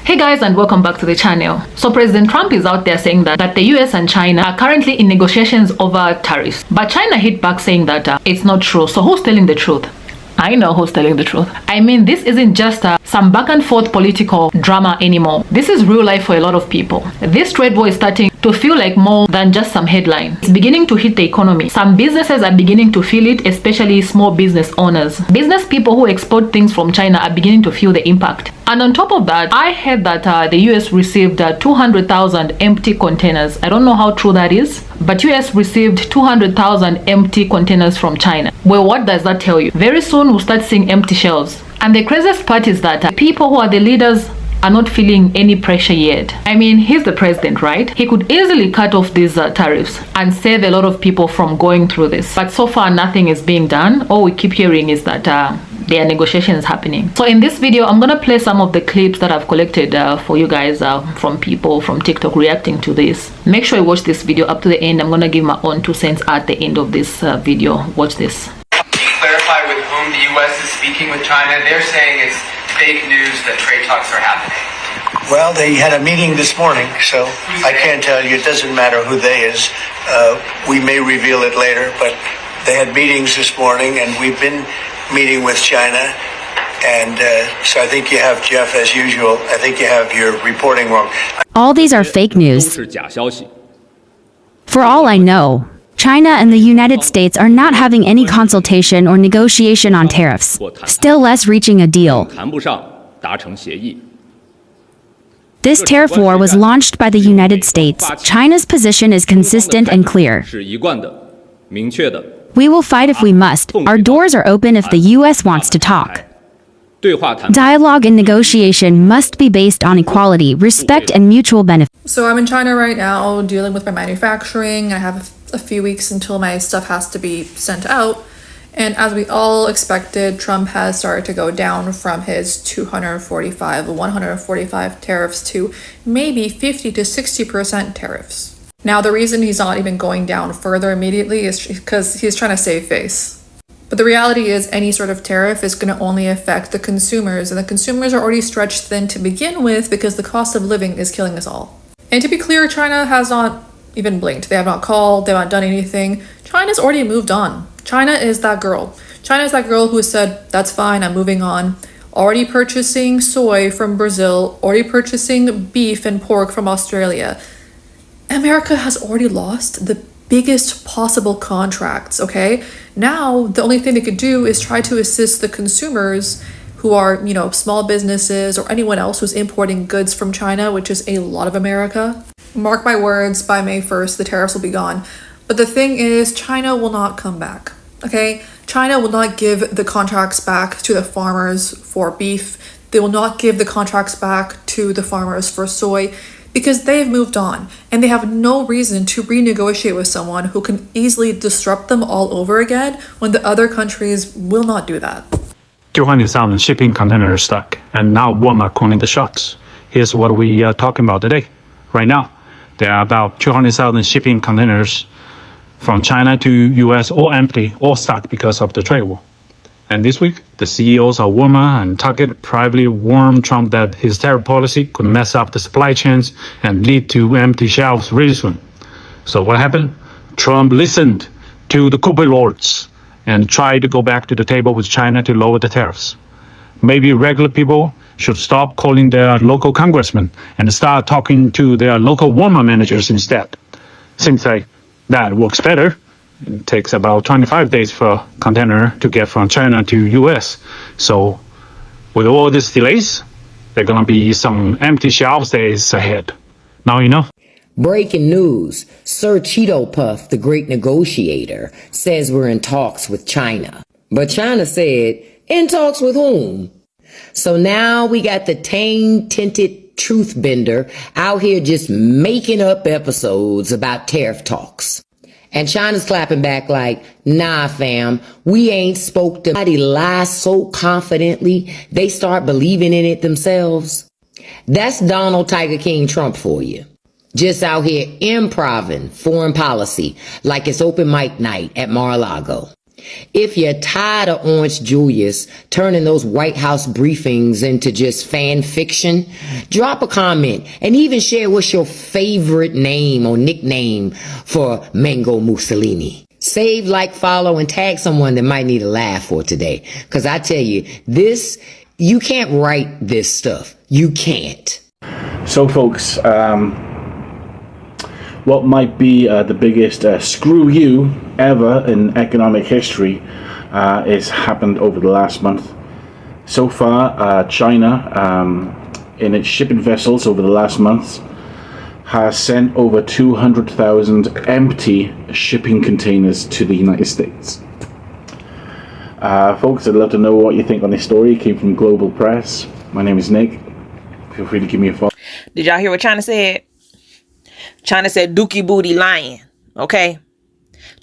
Hey guys, and welcome back to the channel. So President Trump is out there saying that the US and China are currently in negotiations over tariffs. But China hit back saying that it's not true. So who's telling the truth? I know who's telling the truth. I mean, this isn't just some back and forth political drama anymore. This is real life for a lot of people. This trade war is starting to feel like more than just some headline. It's beginning to hit the economy. Some businesses are beginning to feel it, especially small business owners. Business people who export things from China are beginning to feel the impact. And on top of that, I heard that the US received 200,000 empty containers. I don't know how true that is, but US received 200,000 empty containers from China. Well, what does that tell you? Very soon we'll start seeing empty shelves. And the craziest part is that people who are the leaders are not feeling any pressure yet. I mean, he's the president, right? He could easily cut off these tariffs and save a lot of people from going through this. But so far, nothing is being done. All we keep hearing is that there are negotiations happening. So in this video, I'm gonna play some of the clips that I've collected for you guys from people from TikTok reacting to this. Make sure you watch this video up to the end. I'm gonna give my own 2 cents at the end of this video. Watch this. Can you clarify with whom the U.S. is speaking with China? They're saying it's fake news that trade talks are happening. Well, they had a meeting this morning, so I can't tell you. It doesn't matter who they is. We may reveal it later, but they had meetings this morning, and we've been meeting with China. And so I think you have, Jeff, as usual, I think you have your reporting wrong. All these are fake news. For all I know, China and the United States are not having any consultation or negotiation on tariffs, still less reaching a deal. This tariff war was launched by the United States. China's position is consistent and clear. We will fight if we must. Our doors are open if the U.S. wants to talk. Dialogue and negotiation must be based on equality, respect, and mutual benefit. So I'm in China right now dealing with my manufacturing. I have a few weeks until my stuff has to be sent out. And as we all expected, Trump has started to go down from his 145 tariffs to maybe 50 to 60% tariffs. Now, the reason he's not even going down further immediately is because he's trying to save face. But the reality is any sort of tariff is going to only affect the consumers, and the consumers are already stretched thin to begin with because the cost of living is killing us all. And to be clear, China has not even blinked. They have not called, they have not done anything. China's already moved on. China is that girl. China is that girl who said, that's fine, I'm moving on. Already purchasing soy from Brazil, already purchasing beef and pork from Australia. America has already lost the biggest possible contracts, okay? Now, the only thing they could do is try to assist the consumers who are, small businesses or anyone else who's importing goods from China, which is a lot of America. Mark my words, by May 1st, the tariffs will be gone. But the thing is, China will not come back, okay? China will not give the contracts back to the farmers for beef. They will not give the contracts back to the farmers for soy because they've moved on and they have no reason to renegotiate with someone who can easily disrupt them all over again when the other countries will not do that. 200,000 shipping containers stuck, and now Walmart calling the shots. Here's what we are talking about today. Right now, there are about 200,000 shipping containers from China to US, all empty, all stuck because of the trade war. And this week, the CEOs of Walmart and Target privately warned Trump that his tariff policy could mess up the supply chains and lead to empty shelves really soon. So what happened? Trump listened to the corporate lords and tried to go back to the table with China to lower the tariffs. Maybe regular people should stop calling their local congressmen and start talking to their local Walmart managers instead. Seems like that works better. It takes about 25 days for a container to get from China to US. So with all these delays, there are going to be some empty shelves days ahead. Now you know. Breaking news. Sir Cheeto Puff, the great negotiator, says we're in talks with China. But China said, in talks with whom? So now we got the tang-tinted truth bender out here just making up episodes about tariff talks. And China's clapping back like, nah, fam, we ain't spoke to somebody lie so confidently they start believing in it themselves. That's Donald Tiger King Trump for you. Just out here improving foreign policy like it's open mic night at Mar-a-Lago. If you're tired of Orange Julius turning those White House briefings into just fan fiction, drop a comment and even share what's your favorite name or nickname for Mango Mussolini. Save, like, follow, and tag someone that might need a laugh for today. Because I tell you, you can't write this stuff. You can't. So, folks, what might be the biggest screw you ever in economic history has happened over the last month. So far, China, in its shipping vessels over the last month, has sent over 200,000 empty shipping containers to the United States. Folks, I'd love to know what you think on this story. It came from Global Press. My name is Nick. Feel free to give me a follow. Did y'all hear what China said? China said Dookie Booty lying. Okay?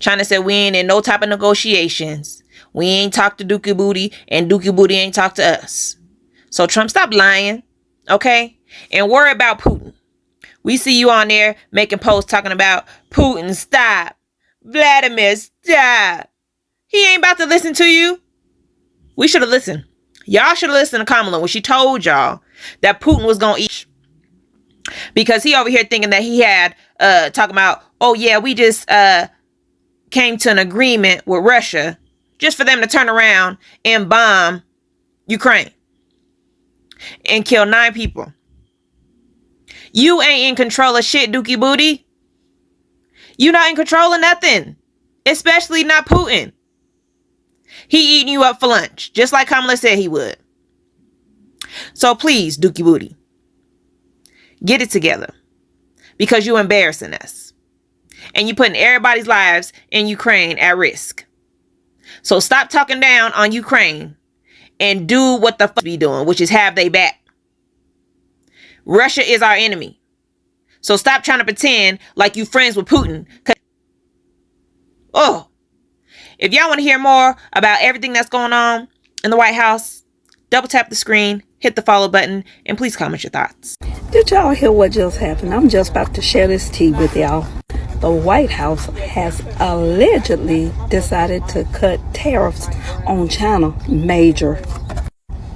China said we ain't in no type of negotiations. We ain't talked to Dookie Booty, and Dookie Booty ain't talked to us. So Trump, stop lying. Okay? And worry about Putin. We see you on there making posts talking about Putin, stop. Vladimir, stop. He ain't about to listen to you. We should have listened. Y'all should have listened to Kamala when she told y'all that Putin was going to eat. Because he over here thinking that he had, talking about, oh yeah, we just came to an agreement with Russia just for them to turn around and bomb Ukraine and kill 9 people. You ain't in control of shit, Dookie Booty. You not in control of nothing. Especially not Putin. He eating you up for lunch. Just like Kamala said he would. So please, Dookie Booty. Get it together. Because you embarrassing us. And you putting everybody's lives in Ukraine at risk. So stop talking down on Ukraine. And do what the fuck be doing. Which is have they back. Russia is our enemy. So stop trying to pretend like you friends with Putin. Oh, if y'all want to hear more about everything that's going on in the White House, double tap the screen, hit the follow button, and please comment your thoughts. Did y'all hear what just happened? I'm just about to share this tea with y'all. The White House has allegedly decided to cut tariffs on China major.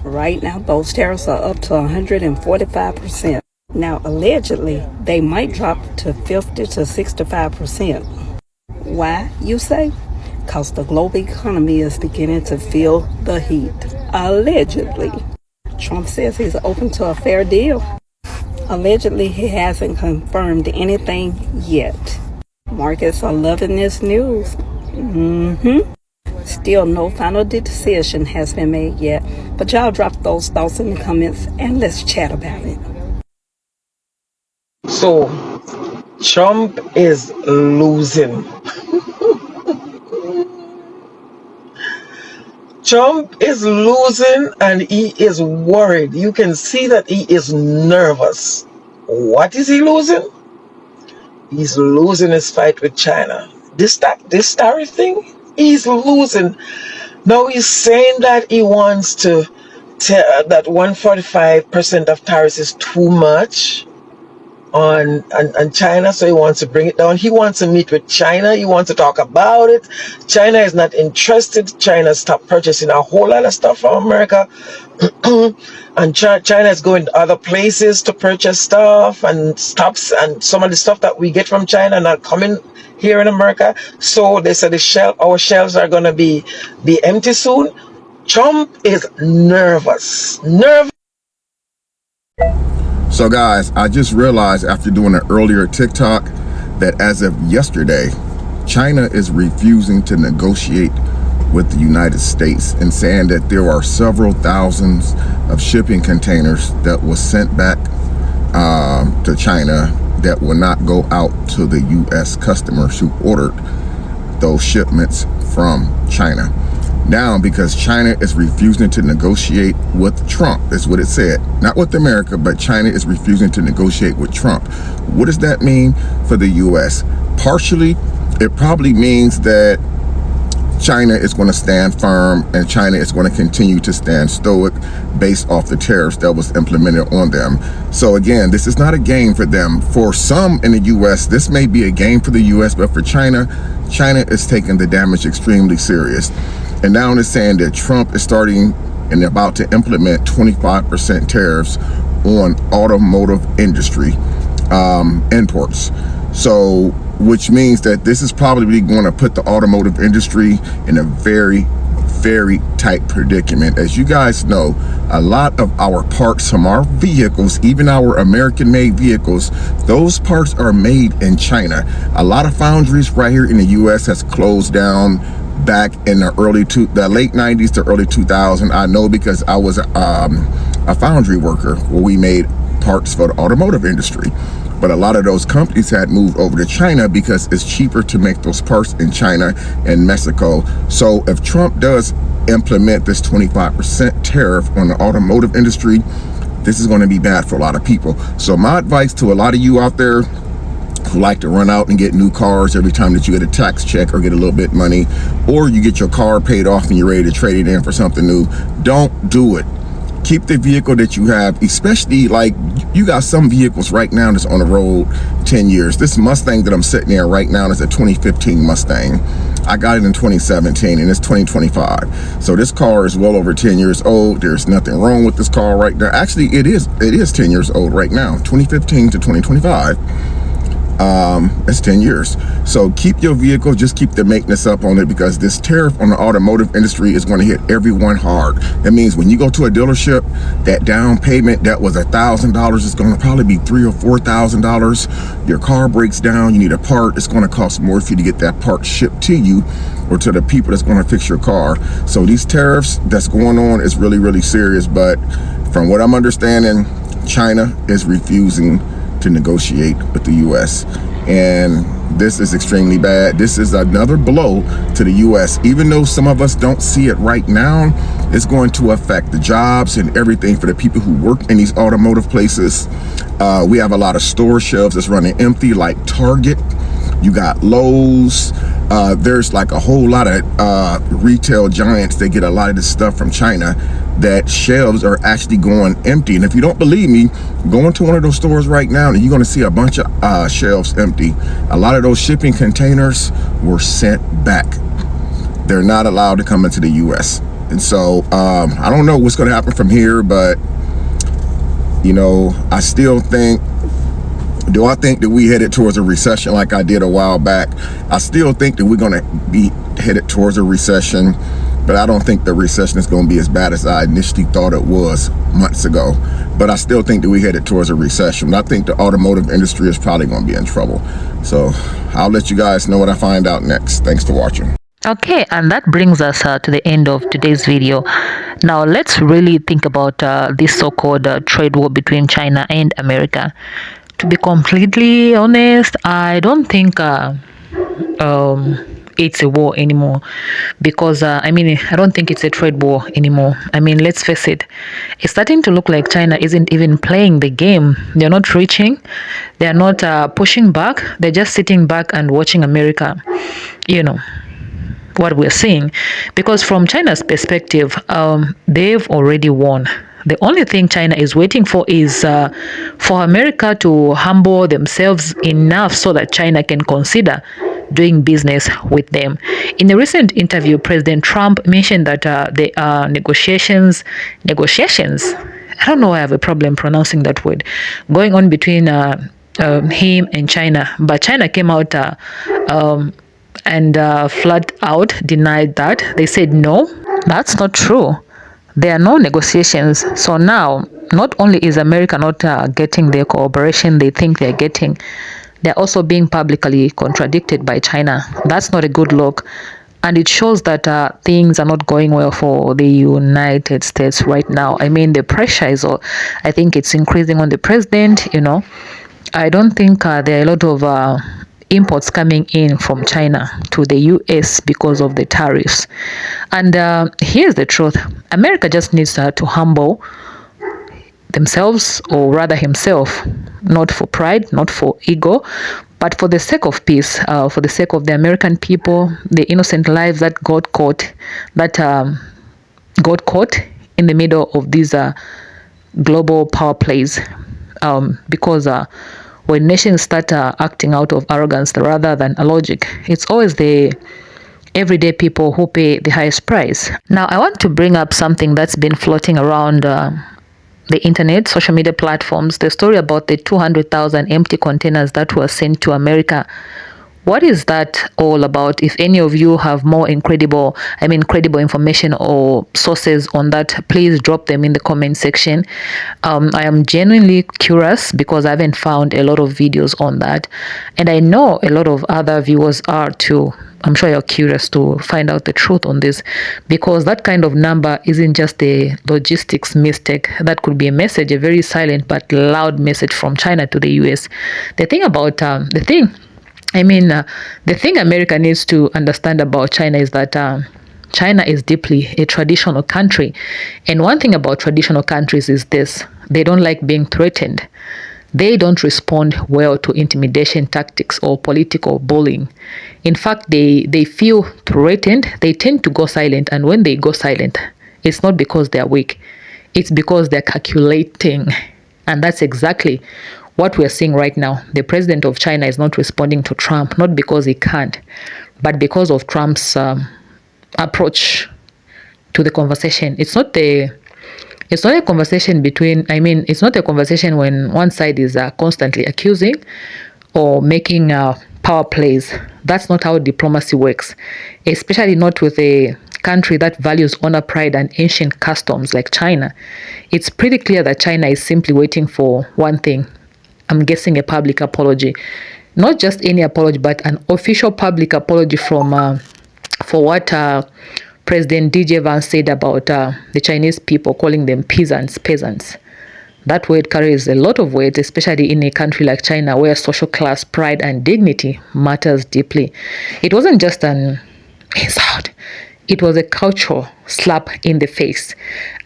Right now, those tariffs are up to 145%. Now, allegedly, they might drop to 50 to 65%. Why, you say? Because the global economy is beginning to feel the heat. Allegedly. Trump says he's open to a fair deal. Allegedly, he hasn't confirmed anything yet. Markets are loving this news. Still, no final decision has been made yet. But y'all drop those thoughts in the comments and let's chat about it. So, Trump is losing. Trump is losing and he is worried. You can see that he is nervous. What is he losing? He's losing his fight with China. This tariff thing, he's losing. Now he's saying that he wants to tell that 145% of tariffs is too much on China, so he wants to bring it down. He wants to meet with China. He wants to talk about it. China is not interested. China stopped purchasing a whole lot of stuff from America. And China is going to other places to purchase stuff and stops, and some of the stuff that we get from China not coming here in America. So they said our shelves are going to be empty soon. Trump is nervous. So guys, I just realized after doing an earlier TikTok that as of yesterday, China is refusing to negotiate with the United States and saying that there are several thousands of shipping containers that was sent back to China that will not go out to the U.S. customers who ordered those shipments from China. Now, because China is refusing to negotiate with Trump, that's what it said. Not with America, but China is refusing to negotiate with Trump. What does that mean for the U.S.? Partially, it probably means that China is going to stand firm, and China is going to continue to stand stoic based off the tariffs that was implemented on them. So again, this is not a game for them. For some in the US, this may be a game for the US, but for China, China is taking the damage extremely serious. And now it's saying that Trump is starting and about to implement 25% tariffs on automotive industry imports. So, which means that this is probably going to put the automotive industry in a very, very tight predicament. As you guys know, a lot of our parts from our vehicles, even our American-made vehicles, those parts are made in China. A lot of foundries right here in the U.S. has closed down back in the late 90s to early 2000. I know because I was a foundry worker where we made parts for the automotive industry. But a lot of those companies had moved over to China because it's cheaper to make those parts in China and Mexico. So if Trump does implement this 25% tariff on the automotive industry, this is going to be bad for a lot of people. So my advice to a lot of you out there who like to run out and get new cars every time that you get a tax check or get a little bit money, or you get your car paid off and you're ready to trade it in for something new, don't do it. Keep the vehicle that you have, especially like you got some vehicles right now that's on the road 10 years. This Mustang that I'm sitting there right now is a 2015 Mustang. I got it in 2017 and it's 2025. So this car is well over 10 years old. There's nothing wrong with this car right now. Actually, it is 10 years old right now, 2015 to 2025. It's 10 years. So keep your vehicle, just keep the maintenance up on it, because this tariff on the automotive industry is going to hit everyone hard. That means when you go to a dealership, that down payment that was $1,000 is going to probably be $3,000 or $4,000. Your car breaks down, you need a part, it's going to cost more for you to get that part shipped to you or to the people that's going to fix your car. So these tariffs that's going on is really, really serious. But from what I'm understanding, China is refusing to negotiate with the US, and this is extremely bad. This is another blow to the US. Even though some of us don't see it right now, it's going to affect the jobs and everything for the people who work in these automotive places. We have a lot of store shelves that's running empty, like Target. You got Lowe's. There's like a whole lot of retail giants that get a lot of this stuff from China, that shelves are actually going empty. And if you don't believe me, go into one of those stores right now and you're going to see a bunch of shelves empty. A lot of those shipping containers were sent back. They're not allowed to come into the US. And so I don't know what's going to happen from here, but you know, I still think, do I think that we headed towards a recession like I did a while back? I still think that we're going to be headed towards a recession, but I don't think the recession is going to be as bad as I initially thought it was months ago. But I still think that we headed towards a recession. I think the automotive industry is probably going to be in trouble. So I'll let you guys know what I find out next. Thanks for watching. Okay, and that brings us to the end of today's video. Now let's really think about this so-called trade war between China and America. To be completely honest, I don't think it's a war anymore, because I don't think it's a trade war anymore. Let's face it, it's starting to look like China isn't even playing the game. They're not reaching, they're not pushing back, they're just sitting back and watching America, what we're seeing. Because from China's perspective, they've already won. The only thing China is waiting for is for America to humble themselves enough so that China can consider doing business with them. In a recent interview, President Trump mentioned that there are negotiations, I don't know why I have a problem pronouncing that word, going on between him and China. But China came out and flat out denied that. They said, no, that's not true. There are no negotiations. So now, not only is America not getting the cooperation they think they're getting, they're also being publicly contradicted by China. That's not a good look. And it shows that things are not going well for the United States right now. The pressure is, I think it's increasing on the president, I don't think there are a lot of imports coming in from China to the US because of the tariffs. And here's the truth. America just needs to humble themselves, or rather himself, not for pride, not for ego, But for the sake of peace, for the sake of the American people, the innocent lives that got caught, in the middle of these global power plays, because when nations start acting out of arrogance rather than a logic, it's always the everyday people who pay the highest price. Now, I want to bring up something that's been floating around the internet, social media platforms, the story about the 200,000 empty containers that were sent to America. What is that all about? If any of you have more credible information or sources on that, please drop them in the comment section. I am genuinely curious because I haven't found a lot of videos on that. And I know a lot of other viewers are too. I'm sure you're curious to find out the truth on this, because that kind of number isn't just a logistics mistake. That could be a message, a very silent but loud message from China to the US. The thing America needs to understand about China is that China is deeply a traditional country. And one thing about traditional countries is this: they don't like being threatened. They don't respond well to intimidation tactics or political bullying. In fact, they feel threatened, they tend to go silent. And when they go silent, it's not because they're weak. It's because they're calculating. And that's exactly what we're seeing right now. The president of China is not responding to Trump, not because he can't, but because of Trump's approach to the conversation. It's not a conversation it's not a conversation when one side is constantly accusing or making power plays. That's not how diplomacy works, especially not with a country that values honor, pride, and ancient customs like China. It's pretty clear that China is simply waiting for one thing. I'm guessing a public apology. Not just any apology, but an official public apology for what President DJ Vance said about the Chinese people, calling them peasants. That word carries a lot of weight, especially in a country like China, where social class, pride, and dignity matters deeply. It wasn't just an insult. It was a cultural slap in the face.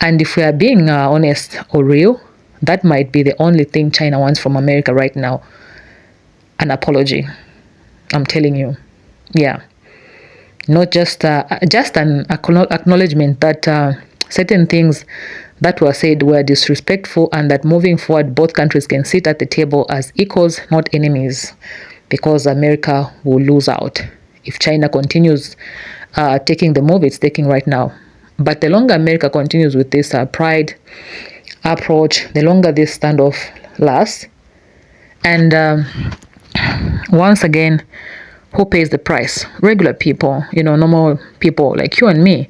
And if we are being honest or real, that might be the only thing China wants from America right now. An apology. I'm telling you. Yeah. Not just an acknowledgement that certain things that were said were disrespectful, and that moving forward, both countries can sit at the table as equals, not enemies, because America will lose out if China continues taking the move it's taking right now. But the longer America continues with this pride approach, the longer this standoff lasts. And once again, who pays the price? Regular people, normal people like you and me.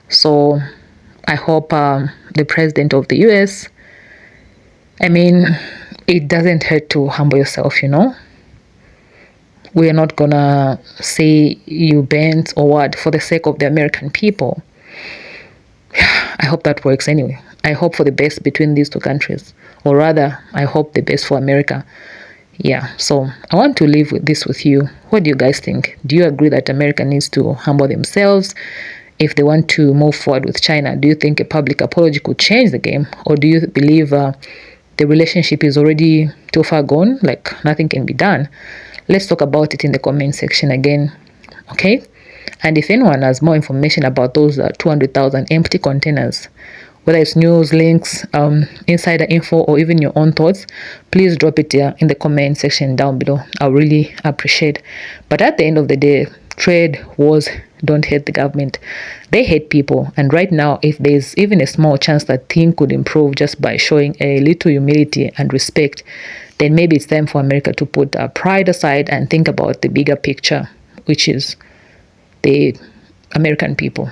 So I hope the president of the US, it doesn't hurt to humble yourself, We're not gonna say you bent or what for the sake of the American people. I hope that works anyway. I hope for the best between these two countries, or rather, I hope the best for America. Yeah, so I want to leave with this with you. What do you guys think? Do you agree that America needs to humble themselves if they want to move forward with China? Do you think a public apology could change the game? Or do you believe the relationship is already too far gone, like nothing can be done? Let's talk about it in the comment section again, okay? And if anyone has more information about those 200,000 empty containers, whether it's news, links, insider info, or even your own thoughts, please drop it in the comment section down below. I really appreciate. But at the end of the day, trade wars don't hate the government. They hate people. And right now, if there's even a small chance that things could improve just by showing a little humility and respect, then maybe it's time for America to put pride aside and think about the bigger picture, which is the American people.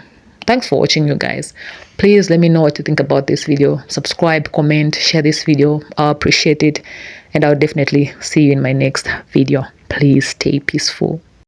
Thanks for watching, you guys. Please let me know what you think about this video. Subscribe, comment, share this video. I appreciate it. And I'll definitely see you in my next video. Please stay peaceful.